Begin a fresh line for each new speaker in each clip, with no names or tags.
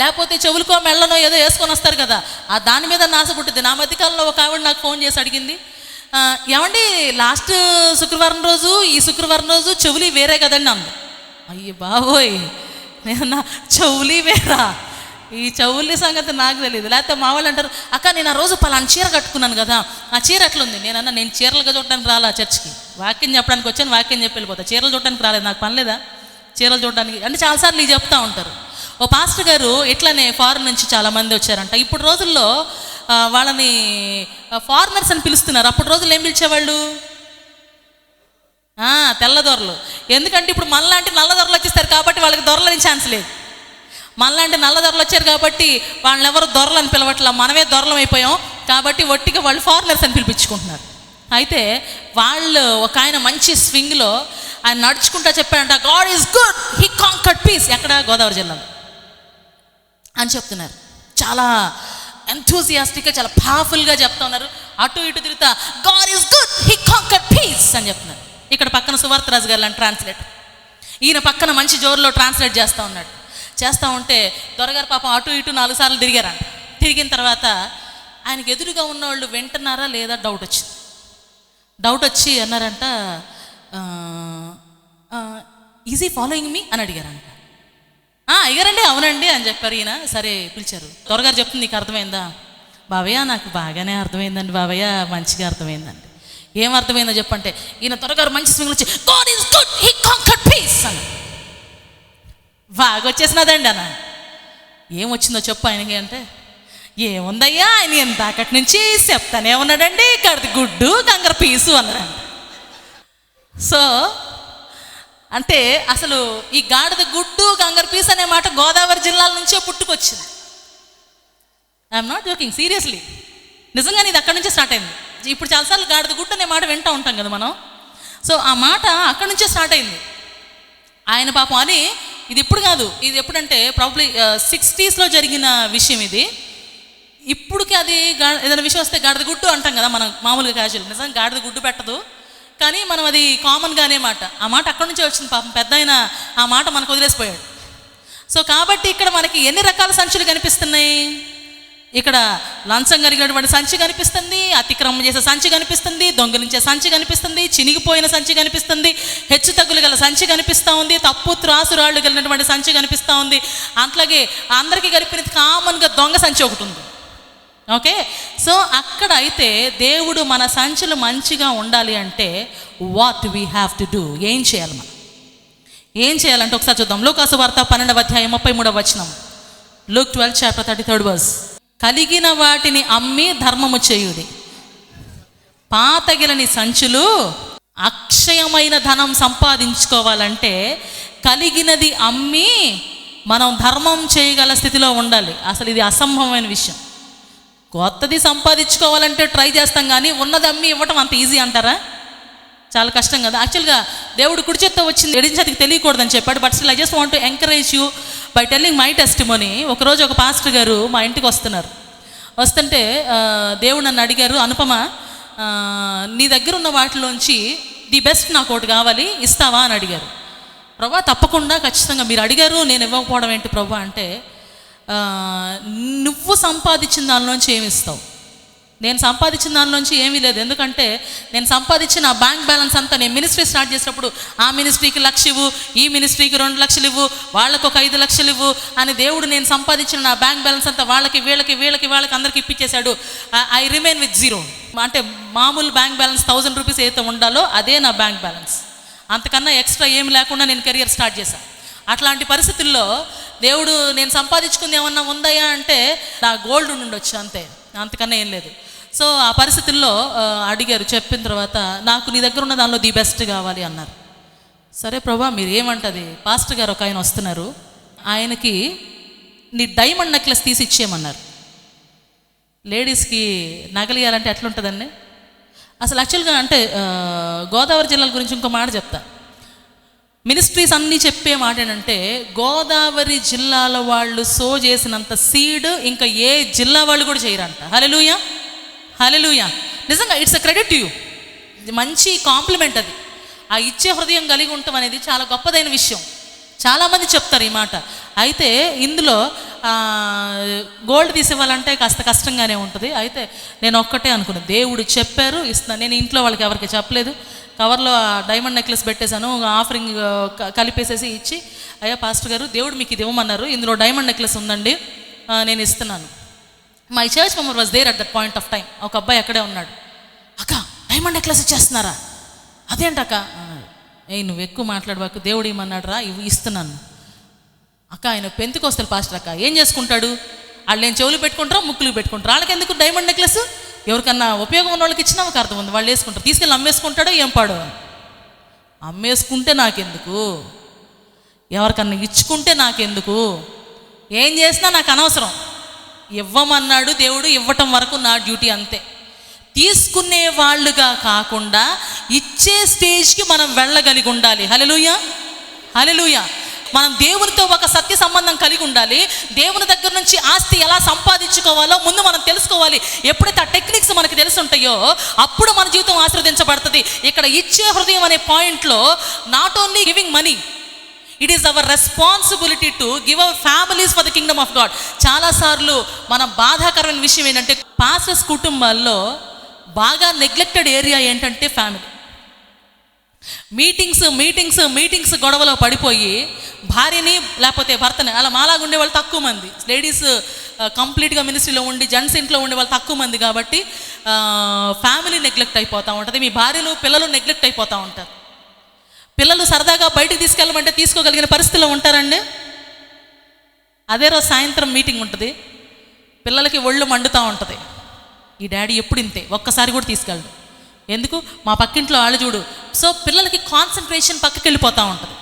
లేకపోతే చెవులకో మెళ్ళనో ఏదో వేసుకొని వస్తారు కదా, ఆ దాని మీద నాశ పుట్టింది. నా మధ్యకాలంలో ఒక ఆవిడ నాకు ఫోన్ చేసి అడిగింది, ఏమండి లాస్ట్ శుక్రవారం రోజు ఈ శుక్రవారం రోజు చెవులు వేరే కదండి అంది. అయ్యో బాబోయ్, నేను నా చెవులు వేరా, ఈ చెవులి సంగతి నాకు తెలియదు. లేకపోతే మా వాళ్ళు అంటారు, అక్క నేను ఆ రోజు పలానా చీర కట్టుకున్నాను కదా, ఆ చీర ఎట్లుంది. నేను చీరలుగా చూడటానికి రాలా చర్చికి, వాక్యం చెప్పడానికి వచ్చాను, వాక్యం చెప్పి వెళ్ళిపోతా. చీరలు చూడటానికి రాలేదు, నాకు పని లేదా చీరలు చూడడానికి అంటే. చాలాసార్లు ఇది చెప్తూ ఉంటారు. ఓ పాస్టర్ గారు ఇట్లానే ఫారెన్ నుంచి చాలామంది వచ్చారంట. ఇప్పుడు రోజుల్లో వాళ్ళని ఫారినర్స్ అని పిలుస్తున్నారు. అప్పుడు రోజులు ఏం పిలిచేవాళ్ళు? తెల్లదొరలు. ఎందుకంటే ఇప్పుడు మనలాంటి నల్లదొరలు వచ్చేస్తారు కాబట్టి వాళ్ళకి దొరలని ఛాన్స్ లేదు. మనలాంటి నల్లదొరలు వచ్చారు కాబట్టి వాళ్ళని ఎవరు దొరలు అని పిలవట్లా, మనమే దొరలం అయిపోయాం కాబట్టి ఒట్టిగా వాళ్ళు ఫారినర్స్ అని పిలిపించుకుంటున్నారు. అయితే వాళ్ళు ఒక ఆయన మంచి స్వింగ్లో ఆయన నడుచుకుంటా చెప్పాడంట, God is good, he conquered peace. ఎక్కడ? గోదావరి జిల్లాలో అని చెప్తున్నారు. చాలా ఎంథూజియాస్టిక్గా, చాలా పవర్ఫుల్గా చెప్తా ఉన్నారు. అటు ఇటు తిరుగుతా God is good, he conquered peace అని చెప్తున్నారు. ఇక్కడ పక్కన సువార్తరాజు గారు లాంటి ట్రాన్స్లేటర్, ఈయన పక్కన మంచి జోరులో ట్రాన్స్లేట్ చేస్తూ ఉన్నాడు. చేస్తూ ఉంటే దొరగారు పాపం అటు ఇటు 4 సార్లు తిరిగారంట. తిరిగిన తర్వాత ఆయనకు ఎదురుగా ఉన్నవాళ్ళు వింటున్నారా లేదా డౌట్ వచ్చి అన్నారంట, ఈజీ ఫాలోయింగ్ మీ అని అడిగారంట. అయ్యారండి, అవునండి అని చెప్పారు. ఈయన సరే పిలిచారు. దొరగారు చెప్తుంది, నీకు అర్థమైందా? బావయ్య నాకు బాగానే అర్థమైందండి బావయ్య, మంచిగా అర్థమైందండి. ఏం అర్థమైందో చెప్పంటే, ఈయన దొరగారు మంచి స్వింగ్లు వచ్చి God is good, he conquered peace అన్న. బాగా వచ్చేసినదండి అన్న. ఏమొచ్చిందో చెప్పు ఆయనకి అంటే, ఏముందయ్యా ఆయన ఎంతకటి నుంచి చెప్తానే ఉన్నాడండి, కడిది గుడ్డు కంకర పీసు అన్నాడండి. సో అంటే అసలు ఈ గాడిద గుడ్డు గంగర్ పీస్ అనే మాట గోదావరి జిల్లాల నుంచే పుట్టుకొచ్చింది. ఐఎమ్ నాట్ జోకింగ్, సీరియస్లీ, నిజంగానే ఇది అక్కడి నుంచే స్టార్ట్ అయింది. ఇప్పుడు చాలాసార్లు గాడిద గుడ్డు అనే మాట వింటూ ఉంటాం కదా మనం. సో ఆ మాట అక్కడి నుంచే స్టార్ట్ అయింది. ఆయన పాపం అని, ఇది ఇప్పుడు కాదు, ఇది ఎప్పుడంటే ప్రాబ్లీ 60s జరిగిన విషయం ఇది. ఇప్పుడుకి అది ఏదైనా విషయం వస్తే గాడిద గుడ్డు అంటాం కదా మనం మామూలుగా క్యాజువల్. నిజంగా గాడిద గుడ్డు పెట్టదు, కానీ మనం అది కామన్గానే మాట. ఆ మాట అక్కడి నుంచే వచ్చింది. పాపం పెద్ద ఆయన ఆ మాట మనకు వదిలేసిపోయాడు. సో కాబట్టి ఇక్కడ మనకి ఎన్ని రకాల సంచులు కనిపిస్తున్నాయి? ఇక్కడ లంచం కలిగినటువంటి సంచి కనిపిస్తుంది, అతిక్రమం చేసే సంచి కనిపిస్తుంది, దొంగలించే సంచి కనిపిస్తుంది, చినిగిపోయిన సంచి కనిపిస్తుంది, హెచ్చు తగ్గులు గల సంచి కనిపిస్తూ ఉంది, తప్పు త్రాసు రాళ్ళు కలిగినటువంటి సంచి కనిపిస్తూ ఉంది. అట్లాగే అందరికీ కలిపినది కామన్గా దొంగ సంచి ఒకటి ఉంది. ఓకే, సో అక్కడ అయితే దేవుడు మన సంచులు మంచిగా ఉండాలి అంటే what we have to do, ఏం చేయాలి మనం? ఏం చేయాలంటే ఒకసారి చూద్దాం. లూకాసు వార్త 12వ అధ్యాయం 33వ వచనం. Luke 12 chapter 33rd verse. కలిగిన వాటిని అమ్మి ధర్మము చేయుడి, పాతగిలని సంచులు. అక్షయమైన ధనం సంపాదించుకోవాలంటే కలిగినది అమ్మి మనం ధర్మం చేయగల స్థితిలో ఉండాలి. అసలు ఇది అసంభవమైన విషయం. కొత్తది సంపాదించుకోవాలంటే ట్రై చేస్తాం, కానీ ఉన్నది అమ్మి ఇవ్వటం అంత ఈజీ అంటారా? చాలా కష్టం కదా. యాక్చువల్గా దేవుడు కుడి చేత్తో వచ్చింది ఎడించడానికి తెలియకూడదని చెప్పాడు. But still I just want to encourage you by telling my testimony. ఒకరోజు ఒక పాస్టర్ గారు మా ఇంటికి వస్తుంటే దేవుడు నన్ను అడిగారు, అనుపమ నీ దగ్గర ఉన్న వాటిలోంచి ది బెస్ట్ నాకు ఒకటి కావాలి, ఇస్తావా అని అడిగారు. ప్రభా తప్పకుండా, ఖచ్చితంగా, మీరు అడిగారు నేను ఇవ్వకపోవడం ఏంటి ప్రభా అంటే, నువ్వు సంపాదించిన దానిలోంచి ఏమి ఇస్తావు? నేను సంపాదించిన దానిలోంచి ఏమీ లేదు. ఎందుకంటే నేను సంపాదించిన ఆ బ్యాంక్ బ్యాలెన్స్ అంతా నేను మినిస్ట్రీ స్టార్ట్ చేసినప్పుడు ఆ మినిస్ట్రీకి 1,00,000 ఇవ్వు, ఈ మినిస్ట్రీకి 2 లక్షలు ఇవ్వు, వాళ్ళకు ఒక 5 లక్షలు ఇవ్వు అని దేవుడు నేను సంపాదించిన నా బ్యాంక్ బ్యాలెన్స్ అంతా వాళ్ళకి అందరికి ఇప్పించేశాడు. I remain with zero. అంటే మామూలు బ్యాంక్ బ్యాలెన్స్ 1000 రూపీస్ ఏదైతే ఉండాలో అదే నా బ్యాంక్ బ్యాలెన్స్. అంతకన్నా ఎక్స్ట్రా ఏమి లేకుండా నేను కెరియర్ స్టార్ట్ చేశాను. అట్లాంటి పరిస్థితుల్లో దేవుడు నేను సంపాదించుకుంది ఏమన్నా ఉందయా అంటే నా గోల్డ్ ఉండొచ్చు, అంతకన్నా ఏం లేదు. సో ఆ పరిస్థితుల్లో అడిగారు. చెప్పిన తర్వాత నాకు నీ దగ్గర ఉన్న దానిలో ది బెస్ట్ కావాలి అన్నారు. సరే ప్రభా మీరు ఏమంటది, పాస్టర్ గారు ఒక ఆయన వస్తున్నారు, ఆయనకి నీ డైమండ్ నెక్లెస్ తీసి ఇచ్చేయమన్నారు. లేడీస్కి నగలియాలంటే ఎట్లుంటుందండి అసలు? యాక్చువల్గా అంటే గోదావరి జిల్లాల గురించి ఇంకో మాట చెప్తా. మినిస్ట్రీస్ అన్నీ చెప్పే మాట ఏంటంటే, గోదావరి జిల్లాల వాళ్ళు సో చేసినంత సీడ్ ఇంకా ఏ జిల్లా వాళ్ళు కూడా చేయరంట. హల్లెలూయా, హల్లెలూయా. నిజంగా it's a credit to you. మంచి కాంప్లిమెంట్ అది. ఆ ఇచ్చే హృదయం కలిగి ఉండటం అనేది చాలా గొప్పదైన విషయం. చాలామంది చెప్తారు ఈ మాట. అయితే ఇందులో గోల్డ్ తీసివ్వాలంటే కాస్త కష్టంగానే ఉంటుంది. అయితే నేను ఒక్కటే అనుకున్నాను, దేవుడు చెప్పారు ఇస్తాను. నేను ఇంట్లో వాళ్ళకి ఎవరికి చెప్పలేదు. కవర్లో డైమండ్ నెక్లెస్ పెట్టేశాను, ఆఫరింగ్ కలిపేసేసి ఇచ్చి, అయ్యా పాస్టర్ గారు దేవుడు మీకు ఇది ఇవ్వమన్నారు, ఇందులో డైమండ్ నెక్లెస్ ఉందండి, నేను ఇస్తున్నాను. My church member was there at that point of time. ఒక అబ్బాయి అక్కడే ఉన్నాడు. అక్క డైమండ్ నెక్లెస్ ఇచ్చేస్తున్నారా? అదేంటక్క? నువ్వు ఎక్కువ మాట్లాడవాకు, దేవుడు ఏమన్నాడు రా, ఇస్తున్నాను. అక్క ఆయన పెంతుకొస్తారు పాస్టర్ అక్క, ఏం చేసుకుంటాడు? వాళ్ళు ఏం చెవులు పెట్టుకుంటారో ముక్కులు పెట్టుకుంటారు, వాళ్ళకి ఎందుకు డైమండ్ నెక్లెస్? ఎవరికన్నా ఉపయోగం ఉన్న వాళ్ళకి ఇచ్చినా ఒక అర్థం ఉంది, వాళ్ళు వేసుకుంటారు. తీసుకెళ్ళి అమ్మేసుకుంటాడో ఏం పాడు? అమ్మేసుకుంటే నాకెందుకు, ఎవరికన్నా ఇచ్చుకుంటే నాకెందుకు, ఏం చేసినా నాకు అనవసరం. ఇవ్వమన్నాడు దేవుడు, ఇవ్వటం వరకు నా డ్యూటీ అంతే. తీసుకునే వాళ్ళుగా కాకుండా ఇచ్చే స్టేజ్కి మనం వెళ్ళగలిగి ఉండాలి. హల్లెలూయా, హల్లెలూయా. మనం దేవునితో ఒక సత్య సంబంధం కలిగి ఉండాలి. దేవుని దగ్గర నుంచి ఆస్తి ఎలా సంపాదించుకోవాలో ముందు మనం తెలుసుకోవాలి. ఎప్పుడైతే ఆ టెక్నిక్స్ మనకు తెలిసి ఉంటాయో అప్పుడు మన జీవితం ఆశీర్వదించబడుతుంది. ఇక్కడ ఇచ్చే హృదయం అనే పాయింట్లో not only giving money, it is our responsibility to give our families for the Kingdom of God. చాలాసార్లు మన బాధాకరమైన విషయం ఏంటంటే పాస్టర్స్ కుటుంబాల్లో బాగా నెగ్లెక్టెడ్ ఏరియా ఏంటంటే ఫ్యామిలీ. మీటింగ్స్ గొడవలో పడిపోయి భార్యని లేకపోతే భర్తని, అలా మాలాగా ఉండే వాళ్ళు తక్కువ మంది. లేడీస్ కంప్లీట్గా మినిస్ట్రీలో ఉండి జెంట్స్ ఇంట్లో ఉండే వాళ్ళు తక్కువ మంది కాబట్టి ఫ్యామిలీ నెగ్లెక్ట్ అయిపోతూ ఉంటుంది. మీ భార్యలు పిల్లలు నెగ్లెక్ట్ అయిపోతూ ఉంటారు. పిల్లలు సరదాగా బయటికి తీసుకెళ్ళమంటే తీసుకోగలిగిన పరిస్థితిలో ఉంటారండి. అదే రోజు సాయంత్రం మీటింగ్ ఉంటుంది, పిల్లలకి ఒళ్ళు మండుతూ ఉంటుంది. ఈ డాడీ ఎప్పుడు ఇంతే, ఒక్కసారి కూడా తీసుకెళ్ళడు. ఎందుకు? మా పక్కింట్లో వాళ్ళు చూడు. సో పిల్లలకి కాన్సన్ట్రేషన్ పక్కకి వెళ్ళిపోతూ ఉంటుంది.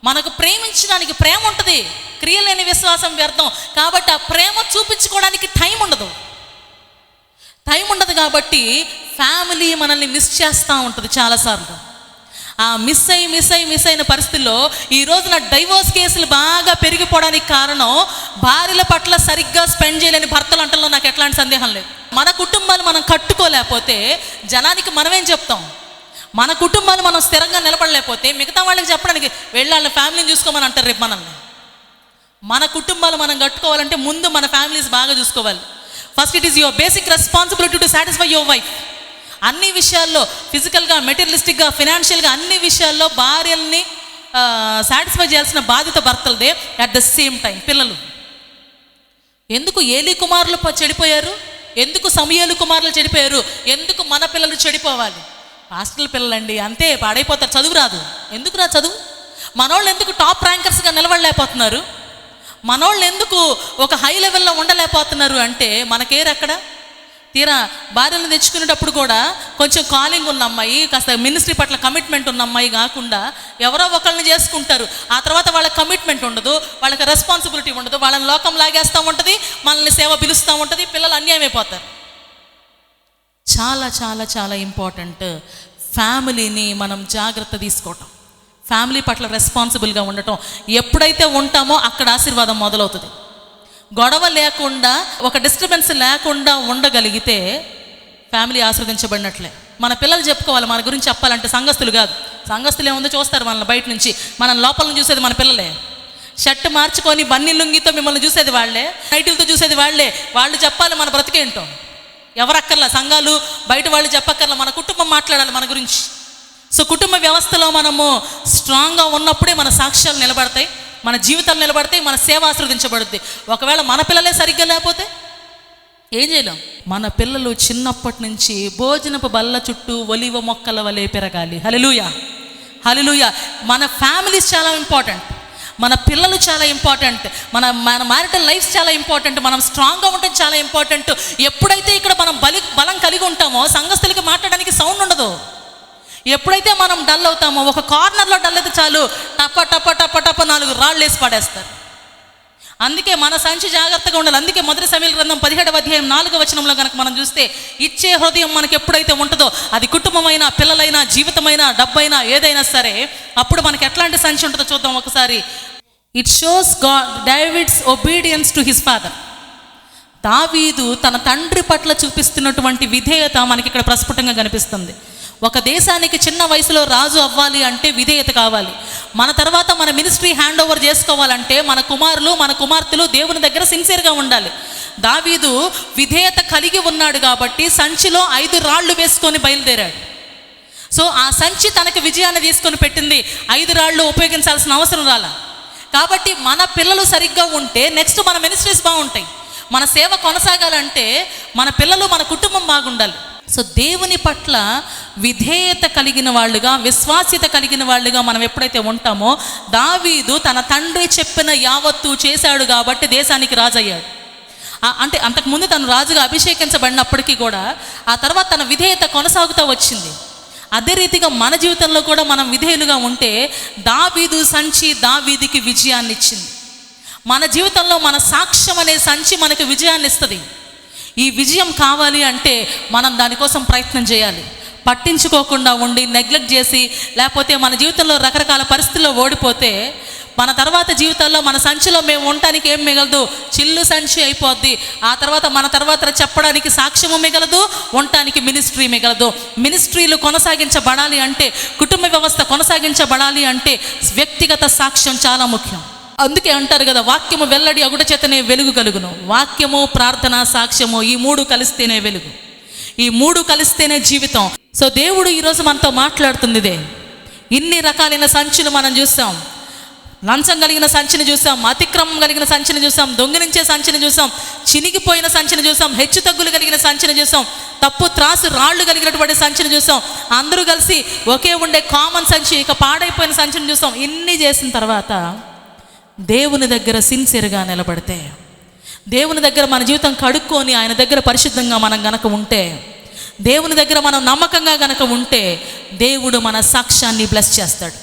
మనకు ప్రేమించడానికి ప్రేమ ఉంటుంది, క్రియలేని విశ్వాసం వ్యర్థం. కాబట్టి ఆ ప్రేమ చూపించుకోవడానికి టైం ఉండదు కాబట్టి ఫ్యామిలీ మనల్ని మిస్ చేస్తూ ఉంటుంది చాలాసార్లు. ఆ మిస్ అయిన పరిస్థితుల్లో ఈ రోజున డైవోర్స్ కేసులు బాగా పెరిగిపోవడానికి కారణం భార్యల పట్ల సరిగ్గా స్పెండ్ చేయలేని భర్తలు అంటలో నాకు ఎట్లాంటి సందేహం లేదు. మన కుటుంబాలు మనం కట్టుకోలేకపోతే జనానికి మనమేం చెప్తాం? మన కుటుంబాలు మనం స్థిరంగా నిలబడలేకపోతే మిగతా వాళ్ళకి చెప్పడానికి వెళ్ళి వాళ్ళ ఫ్యామిలీని చూసుకోమని అంటారు రేపు మనల్ని. మన కుటుంబాలు మనం కట్టుకోవాలంటే ముందు మన ఫ్యామిలీస్ బాగా చూసుకోవాలి. First it is your basic responsibility to satisfy your wife. అన్ని విషయాల్లో ఫిజికల్గా, మెటీరియలిస్టిక్గా, ఫినాన్షియల్గా అన్ని విషయాల్లో భార్యల్ని సాటిస్ఫై చేయాల్సిన బాధ్యత భర్తలదే. అట్ ద సేమ్ టైం పిల్లలు, ఎందుకు ఏలీ కుమారులు చెడిపోయారు, ఎందుకు సమూయేలు కుమారులు చెడిపోయారు, ఎందుకు మన పిల్లలు చెడిపోవాలి? హాస్టల్ పిల్లలండి అంతే, పాడైపోతారు, చదువు రాదు. ఎందుకు రా చదువు? మనోళ్ళు ఎందుకు టాప్ ర్యాంకర్స్గా నిలబడలేకపోతున్నారు? మనోళ్ళు ఎందుకు ఒక హై లెవెల్లో ఉండలేకపోతున్నారు అంటే మనకేరక్కడ తీరా భార్యలను తెచ్చుకునేటప్పుడు కూడా కొంచెం కాలింగ్ ఉన్న అమ్మాయి, కాస్త మినిస్ట్రీ పట్ల కమిట్మెంట్ ఉన్న అమ్మాయి కాకుండా ఎవరో ఒకళ్ళని చేసుకుంటారు. ఆ తర్వాత వాళ్ళకి కమిట్మెంట్ ఉండదు, వాళ్ళకి రెస్పాన్సిబిలిటీ ఉండదు, వాళ్ళని లోకం లాగేస్తూ ఉంటుంది, మనల్ని సేవ పిలుస్తూ ఉంటుంది, పిల్లలు అన్యాయం అయిపోతారు. చాలా చాలా చాలా ఇంపార్టెంట్ ఫ్యామిలీని మనం జాగ్రత్త తీసుకోవటం, ఫ్యామిలీ పట్ల రెస్పాన్సిబుల్గా ఉండటం. ఎప్పుడైతే ఉంటామో అక్కడ ఆశీర్వాదం మొదలవుతుంది. గొడవ లేకుండా, ఒక డిస్టర్బెన్స్ లేకుండా ఉండగలిగితే ఫ్యామిలీ ఆశీర్వదించబడినట్లే. మన పిల్లలు చెప్పుకోవాలి, మన గురించి చెప్పాలంటే సంఘస్థులు కాదు. సంఘస్థులు ఏముందో చూస్తారు మనల్ని బయట నుంచి, మన లోపల చూసేది మన పిల్లలే. షర్ట్ మార్చుకొని బన్నీ లుంగితో మిమ్మల్ని చూసేది వాళ్ళే, నైటీలతో చూసేది వాళ్ళే. వాళ్ళు చెప్పాలి మన బ్రతికేంటో. ఎవరక్కర్లా, సంఘాలు బయట వాళ్ళు చెప్పక్కర్లా, మన కుటుంబం మాట్లాడాలి మన గురించి. సో కుటుంబ వ్యవస్థలో మనము స్ట్రాంగ్గా ఉన్నప్పుడే మన సాక్ష్యాలు నిలబడతాయి, మన జీవితాలు నిలబడతాయి, మన సేవ ఆశీర్వదించబడుద్ది. ఒకవేళ మన పిల్లలే సరిగ్గా లేకపోతే ఏం చేయలేం. మన పిల్లలు చిన్నప్పటి నుంచి భోజనపు బల్ల చుట్టూ ఒలివ మొక్కల వలె పెరగాలి. హల్లెలూయా, హల్లెలూయా. మన ఫ్యామిలీస్ చాలా ఇంపార్టెంట్, మన పిల్లలు చాలా ఇంపార్టెంట్, మన మ్యారిటల్ లైఫ్ చాలా ఇంపార్టెంట్, మనం స్ట్రాంగ్గా ఉండటం చాలా ఇంపార్టెంట్. ఎప్పుడైతే ఇక్కడ మనం బలం కలిగి ఉంటామో సంఘస్థులకి మాట్లాడడానికి సౌండ్ ఉండదు. ఎప్పుడైతే మనం డల్ అవుతామో, ఒక కార్నర్లో డల్ అయితే చాలు, టప టప టప టప 4 రాళ్ళు వేసి పడేస్తారు. అందుకే మన సంచి జాగ్రత్తగా ఉండాలి. అందుకే మొదటి సమూయేలు గ్రంథం 17వ అధ్యాయం 4వ వచనంలో కనుక మనం చూస్తే, ఇచ్చే హృదయం మనకి ఎప్పుడైతే ఉంటుందో, అది కుటుంబమైనా, పిల్లలైనా, జీవితమైనా, డబ్బైనా, ఏదైనా సరే, అప్పుడు మనకి ఎట్లాంటి సంచి ఉంటుందో చూద్దాం ఒకసారి. It shows David's obedience to his father. దావీదు తన తండ్రి పట్ల చూపిస్తున్నటువంటి విధేయత మనకి ఇక్కడ ప్రస్ఫుటంగా కనిపిస్తుంది. ఒక దేశానికి చిన్న వయసులో రాజు అవ్వాలి అంటే విధేయత కావాలి. మన తర్వాత మన మినిస్ట్రీ హ్యాండ్ ఓవర్ చేసుకోవాలంటే మన కుమారులు మన కుమార్తెలు దేవుని దగ్గర సిన్సియర్గా ఉండాలి. దావీదు విధేయత కలిగి ఉన్నాడు కాబట్టి సంచిలో 5 రాళ్ళు వేసుకొని బయలుదేరాడు. సో ఆ సంచి తనకు విజయాన్ని తీసుకొని పెట్టింది, 5 రాళ్ళు ఉపయోగించాల్సిన అవసరం రాలా. కాబట్టి మన పిల్లలు సరిగ్గా ఉంటే నెక్స్ట్ మన మినిస్ట్రీస్ బాగుంటాయి. మన సేవ కొనసాగాలంటే మన పిల్లలు మన కుటుంబం బాగుండాలి. సో దేవుని పట్ల విధేయత కలిగిన వాళ్ళుగా, విశ్వాస్యత కలిగిన వాళ్ళుగా మనం ఎప్పుడైతే ఉంటామో, దావీదు తన తండ్రి చెప్పిన యావత్తు చేశాడు కాబట్టి దేశానికి రాజు అయ్యాడు. అంటే అంతకుముందు తను రాజుగా అభిషేకించబడినప్పటికీ కూడా ఆ తర్వాత తన విధేయత కొనసాగుతూ వచ్చింది. అదే రీతిగా మన జీవితంలో కూడా మనం విధేయులుగా ఉంటే దావీదు సంచి దావీదుకి విజయాన్ని ఇచ్చింది. మన జీవితంలో మన సాక్ష్యం అనే సంచి మనకు విజయాన్ని ఇస్తుంది. ఈ విజయం కావాలి అంటే మనం దానికోసం ప్రయత్నం చేయాలి. పట్టించుకోకుండా ఉండి నెగ్లెక్ట్ చేసి, లేకపోతే మన జీవితంలో రకరకాల పరిస్థితుల్లో ఓడిపోతే మన తర్వాత జీవితాల్లో మన సంచిలో మేము ఉండటానికి ఏం మిగలదు, చిల్లు సంచి అయిపోద్ది. ఆ తర్వాత మన తర్వాత చెప్పడానికి సాక్ష్యము మిగలదు, ఉండటానికి మినిస్ట్రీ మిగలదు. మినిస్ట్రీలు కొనసాగించబడాలి అంటే, కుటుంబ వ్యవస్థ కొనసాగించబడాలి అంటే వ్యక్తిగత సాక్ష్యం చాలా ముఖ్యం. అందుకే అంటారు కదా, వాక్యము వెల్లడి అగుట చేతనే వెలుగు కలుగును. వాక్యము, ప్రార్థన, సాక్ష్యము, ఈ 3 కలిస్తేనే వెలుగు, ఈ 3 కలిస్తేనే జీవితం. సో దేవుడు ఈరోజు మనతో మాట్లాడుతుంది ఇదే. ఇన్ని రకాలైన సంచులు మనం చూస్తాం. లంచం కలిగిన సంచిని చూసాం, అతిక్రమం కలిగిన సంచిని చూసాం, దొంగిలించే సంచిని చూసాం, చినిగిపోయిన సంచిని చూసాం, హెచ్చు తగ్గులు కలిగిన సంచిని చూసాం, తప్పు త్రాసు రాళ్ళు కలిగినటువంటి సంచిని చూసాం, అందరూ కలిసి ఒకే ఉండే కామన్ సంచి, ఇక పాడైపోయిన సంచిని చూసాం. ఇన్ని చేసిన తర్వాత దేవుని దగ్గర సిన్సియర్గా నిలబడితే, దేవుని దగ్గర మన జీవితం కడుక్కొని ఆయన దగ్గర పరిశుద్ధంగా మనం గనక ఉంటే, దేవుని దగ్గర మనం నమ్మకంగా గనక ఉంటే దేవుడు మన సాక్ష్యాన్ని బ్లెస్ చేస్తాడు.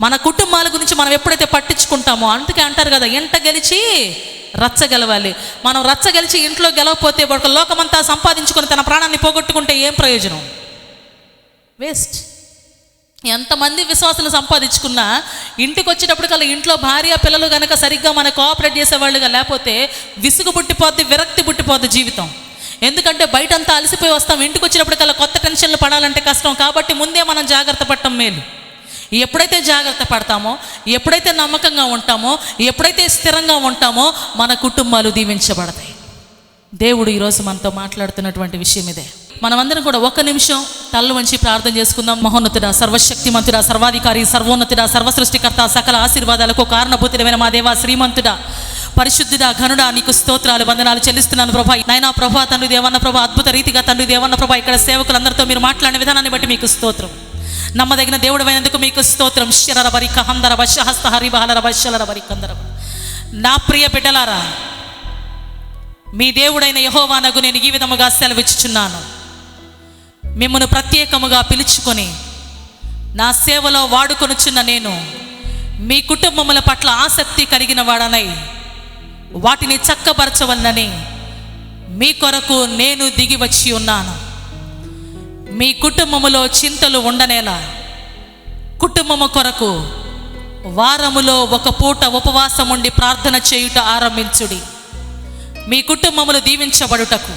మన కుటుంబాల గురించి మనం ఎప్పుడైతే పట్టించుకుంటామో, అందుకే అంటారు కదా, ఎంట గెలిచి రచ్చ గెలవాలి. మనం రచ్చ గెలిచి ఇంట్లో గెలవకపోతే ఒక లోకమంతా సంపాదించుకొని తన ప్రాణాన్ని పోగొట్టుకుంటే ఏం ప్రయోజనం? వేస్ట్. ఎంతమంది విశ్వాసాలు సంపాదించుకున్నా ఇంటికి వచ్చేటప్పటికల్లా ఇంట్లో భార్య పిల్లలు కనుక సరిగ్గా మన కోఆపరేట్ చేసేవాళ్ళుగా లేకపోతే విసుగు పుట్టిపోద్ది, విరక్తి పుట్టిపోద్ది జీవితం. ఎందుకంటే బయటంతా అలసిపోయి వస్తాం, ఇంటికి వచ్చినప్పటికల్లా కొత్త టెన్షన్లు పడాలంటే కష్టం. కాబట్టి ముందే మనం జాగ్రత్త పడటం మేలు. ఎప్పుడైతే జాగ్రత్త పడతామో, ఎప్పుడైతే నమ్మకంగా ఉంటామో, ఎప్పుడైతే స్థిరంగా ఉంటామో మన కుటుంబాలు దీవించబడతాయి. దేవుడు ఈరోజు మనతో మాట్లాడుతున్నటువంటి విషయం ఇదే. మనమందరం కూడా 1 నిమిషం తల్లు వంచి ప్రార్థన చేసుకుందాం. మహోన్నతుడా, సర్వశక్తిమంతుడా, సర్వాధికారి, సర్వోన్నతుడా, సర్వసృష్టికర్త, సకల ఆశీర్వాదాలకు కారణభూతుడైన మా దేవా, శ్రీమంతుడా, పరిశుద్ధుడా, ఘనుడా, నీకు స్తోత్రాలు, వందనాలు చెల్లిస్తున్నాను ప్రభా. నాయనా ప్రభా, తండ్రి దేవన్న ప్రభా, అద్భుత రీతిగా తండ్రి దేవన్న ప్రభా ఇక్కడ సేవకులందరితో మీరు మాట్లాడిన విధానాన్ని బట్టి మీకు స్తోత్రం. నమ్మదగిన దేవుడమైనందుకు మీకు స్తోత్రం. శరరబరిక హందరబ శహస్త హరిబహలరబ శలరబరికందరబ. నా ప్రియ బిడ్డలారా, మీ దేవుడైన యెహోవానగు నేను ఈ విధముగా సెలవిచ్చుచున్నాను. మిమ్మల్ని ప్రత్యేకముగా పిలుచుకొని నా సేవలో వాడుకొనుచున్న నేను మీ కుటుంబముల పట్ల ఆసక్తి కలిగిన వాడనై వాటిని చక్కబరచవలనని మీ కొరకు నేను దిగి వచ్చి ఉన్నాను. మీ కుటుంబములో చింతలు ఉండనేలా కుటుంబము కొరకు వారములో 1 పూట ఉపవాసం ఉండి ప్రార్థన చేయుట ఆరంభించుడి. మీ కుటుంబములు దీవించబడుటకు,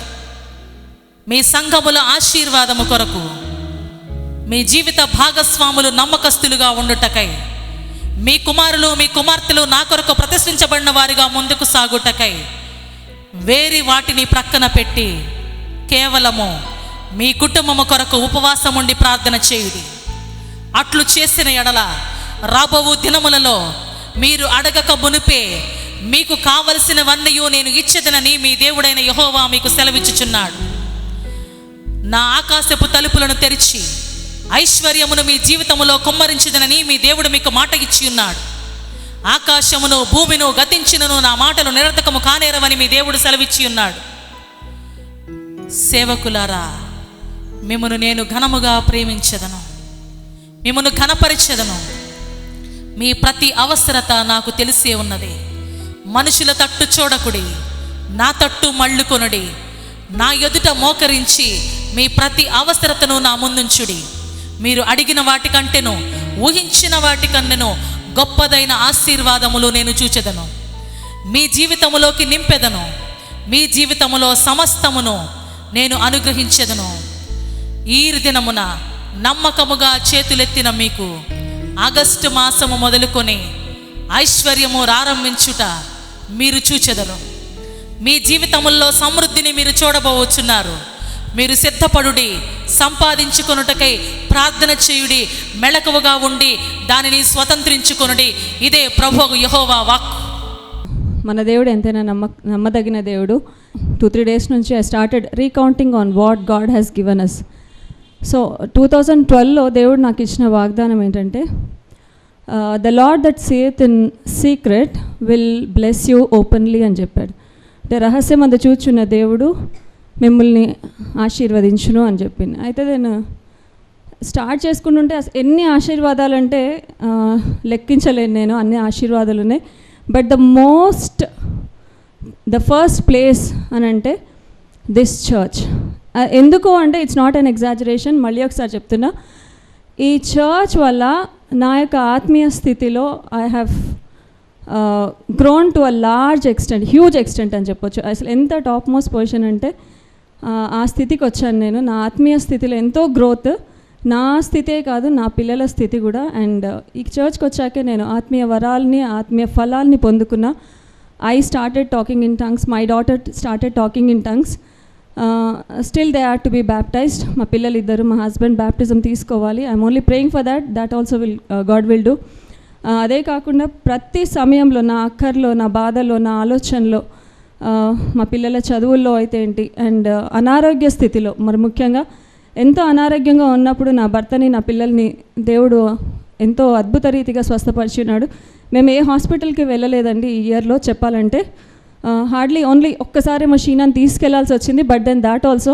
మీ సంఘముల ఆశీర్వాదము కొరకు, మీ జీవిత భాగస్వాములు నమ్మకస్తులుగా ఉండుటకై, మీ కుమారులు మీ కుమార్తెలు నా కొరకు ప్రతిష్ఠించబడిన వారిగా ముందుకు సాగుటకై వేరి వాటిని ప్రక్కన పెట్టి కేవలము మీ కుటుంబము కొరకు ఉపవాసం ఉండి ప్రార్థన చేయుడి. అట్లు చేసిన ఎడల రాబోవు దినములలో మీరు అడగక మునిపే మీకు కావలసినవన్నీ నేను ఇచ్చేదనని మీ దేవుడైన యెహోవా మీకు సెలవిచ్చుచున్నాడు. నా ఆకాశపు తలుపులను తెరిచి ఐశ్వర్యమును మీ జీవితములో కుమ్మరించుదనని మీ దేవుడు మీకు మాట ఇచ్చి ఉన్నాడు. ఆకాశమును భూమిను గతించినను నా మాటలు నిరర్థకము కానేరవని మీ దేవుడు సెలవిచ్చి ఉన్నాడు. సేవకులారా, మిమ్మను నేను ఘనముగా ప్రేమించెదను, మిమ్మను ఘనపరిచెదను. మీ ప్రతి అవసరత నాకు తెలిసే ఉన్నది. మనుషుల తట్టు చూడకుడి, నా తట్టు మళ్ళుకొనుడి. నా ఎదుట మోకరించి మీ ప్రతి అవసరతను నా ముందుంచుడి. మీరు అడిగిన వాటికంటేను ఊహించిన వాటికన్నెను గొప్పదైన ఆశీర్వాదములు నేను చూచెదను. మీ జీవితములోకి నింపెదను. మీ జీవితములో సమస్తమును నేను అనుగ్రహించెదను. ఈ దినమున నమ్మకముగా చేతులెత్తిన మీకు ఆగస్టు మాసము మొదలుకొని ఐశ్వర్యము ప్రారంభించుట మీరు చూచెదరు. మీ జీవితముల్లో సమృద్ధిని మీరు చూడబోచున్నారు. మీరు సిద్ధపడుడి, సంపాదించుకొనుటకై ప్రార్థన చేయుడి, మెళకువగా ఉండి దానిని స్వతంత్రించుకొనుడి. ఇదే ప్రభువు యెహోవా వాక్కు.
మన దేవుడు ఎంతైనా నమ్మదగిన దేవుడు. 2-3 days నుంచి I started recounting on what God has given us. So 2012లో దేవుడు నాకు ఇచ్చిన వాగ్దానం ఏంటంటే, the Lord that seeth in secret will bless you openly అని చెప్పాడు. అంటే రహస్యం అందు చూచున్న దేవుడు మిమ్మల్ని ఆశీర్వదించును అని చెప్పింది. అయితే నేను స్టార్ట్ చేసుకుంటుంటే ఎన్ని ఆశీర్వాదాలు అంటే లెక్కించలేను నేను, అన్ని ఆశీర్వాదాలు ఉన్నాయి. బట్ ద ఫస్ట్ ప్లేస్ అని అంటే దిస్ చర్చ్. ఎందుకు అంటే ఇట్స్ నాట్ అన్ ఎగ్జాజరేషన్. మళ్ళీ ఒకసారి చెప్తున్నా, ఈ చర్చ్ వల్ల నా యొక్క ఆత్మీయ స్థితిలో I have grown to a large extent, huge extent అని చెప్పొచ్చు. అసలు ఎంత టాప్ మోస్ట్ పొజిషన్ అంటే ఆ స్థితికి వచ్చాను నేను. నా ఆత్మీయ స్థితిలో ఎంతో గ్రోత్, నా స్థితే కాదు నా పిల్లల స్థితి కూడా. అండ్ ఈ చర్చ్కి వచ్చాకే నేను ఆత్మీయ వరాలని, ఆత్మీయ ఫలాల్ని పొందుకున్నా. I started talking in tongues. My daughter started talking in tongues. Still they are to be baptized. మా పిల్లలు ఇద్దరు, మా హస్బెండ్ బ్యాప్టిజం తీసుకోవాలి. I'm only praying for that also God will do. అదే కాకుండా ప్రతి సమయంలో నా అక్కర్లో, నా బాధలో, నా ఆలోచనలో, మా పిల్లల చదువుల్లో అయితే ఏంటి, అండ్ అనారోగ్య స్థితిలో మరి ముఖ్యంగా ఎంతో అనారోగ్యంగా ఉన్నప్పుడు నా భర్తని, నా పిల్లల్ని దేవుడు ఎంతో అద్భుత రీతిగా స్వస్థపరిచినాడు. మేము ఏ హాస్పిటల్కి వెళ్ళలేదండి ఈ ఇయర్లో చెప్పాలంటే. హార్డ్లీ ఓన్లీ ఒక్కసారి మా షీనాని తీసుకెళ్లాల్సి వచ్చింది. But then that also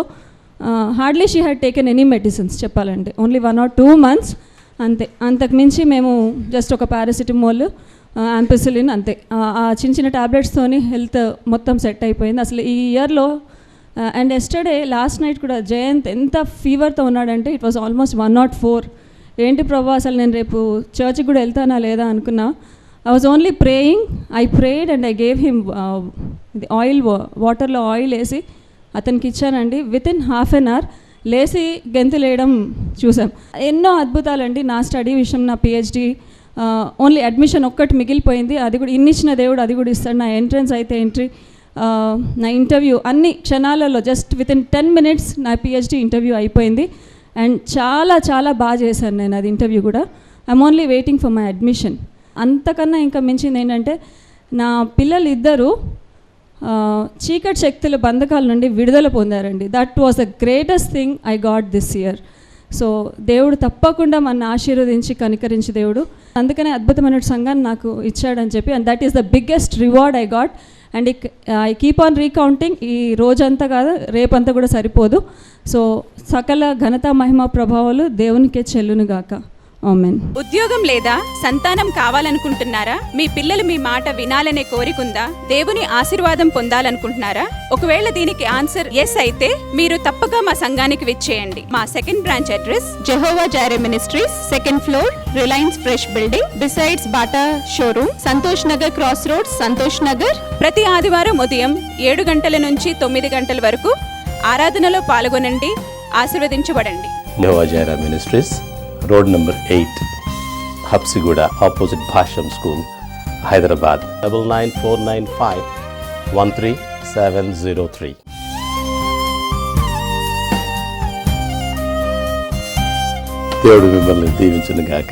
hardly she had taken any medicines చెప్పాలంటే. ఓన్లీ 1 or 2 months అంతే. అంతకుమించి మేము జస్ట్ ఒక పారాసిటమాల్, యాంపిసిలిన్ అంతే. ఆ చిన్న చిన్న ట్యాబ్లెట్స్తోని హెల్త్ మొత్తం సెట్ అయిపోయింది అసలు ఈ ఇయర్లో. అండ్ ఎస్టర్డే లాస్ట్ నైట్ కూడా జయంత్ ఎంత ఫీవర్తో ఉన్నాడంటే ఇట్ వాజ్ ఆల్మోస్ట్ 104. ఏంటి ప్రభా అసలు నేను రేపు చర్చ్కి కూడా వెళ్తానా లేదా అనుకున్నా. I was only praying. I prayed and I gave him the oil, వాటర్లో ఆయిల్ వేసి అతనికి ఇచ్చానండి. వితిన్ ½ an hour లేచి గెంతులేయడం చూసాం. ఎన్నో అద్భుతాలండి. నా స్టడీ విషయం, నా PhD ఓన్లీ అడ్మిషన్ ఒక్కటి మిగిలిపోయింది. అది కూడా ఇన్నిచ్చిన దేవుడు అది కూడా ఇస్తాడు. నా ఎంట్రన్స్ అయితే ఎంట్రీ, నా ఇంటర్వ్యూ అన్ని క్షణాలలో జస్ట్ వితిన్ 10 minutes నా PhD ఇంటర్వ్యూ అయిపోయింది. అండ్ చాలా చాలా బాగా చేశాను నేను అది ఇంటర్వ్యూ కూడా. I'm only waiting for my admission. అంతకన్నా ఇంకా మించింది ఏంటంటే నా పిల్లలు ఇద్దరు చీకటి శక్తుల బంధకాల నుండి విడుదల పొందారండి. That was the greatest thing I got this year. So దేవుడు తప్పకుండా మన ఆశీర్వదించి కనికరించి దేవుడు అందుకనే అద్భుతమైన సంఘాన్ని నాకు ఇచ్చాడని చెప్పి. And that is the biggest reward I got. And I keep on recounting. ఈ రోజంతా కాదు, రేపంతా కూడా సరిపోదు. సో సకల ఘనత మహిమ ప్రభావాలు దేవునికే చెల్లునుగాక. ఆమేన్.
ఉద్యోగం లేదా సంతానం కావాలనుకుంటున్నారా? మీ పిల్లలు మీ మాట వినాలనే కోరికుందా? దేవుని ఆశీర్వాదం పొందాలనుకుంటున్నారా? ఒకవేళ దీనికి ఆన్సర్ ఎస్ అయితే మీరు తప్పక మా సంఘానికి విచ్చేయండి. మా second branch address Jehovah Jireh ministries, 2nd floor, Reliance fresh building, besides Bata showroom, Santosh Nagar cross roads, Santosh Nagar. ప్రతి ఆదివారం ఉదయం 7 గంటల నుంచి 9 గంటల వరకు ఆరాధనలో పాల్గొనండి, ఆశీర్వదించబడండి.
Jehovah Jireh Ministries, road number 8, Habsiguda, opposite Bhashyam school, Hyderabad. 9949513703. దేవుడు మిమ్మల్ని దీవించును గాక.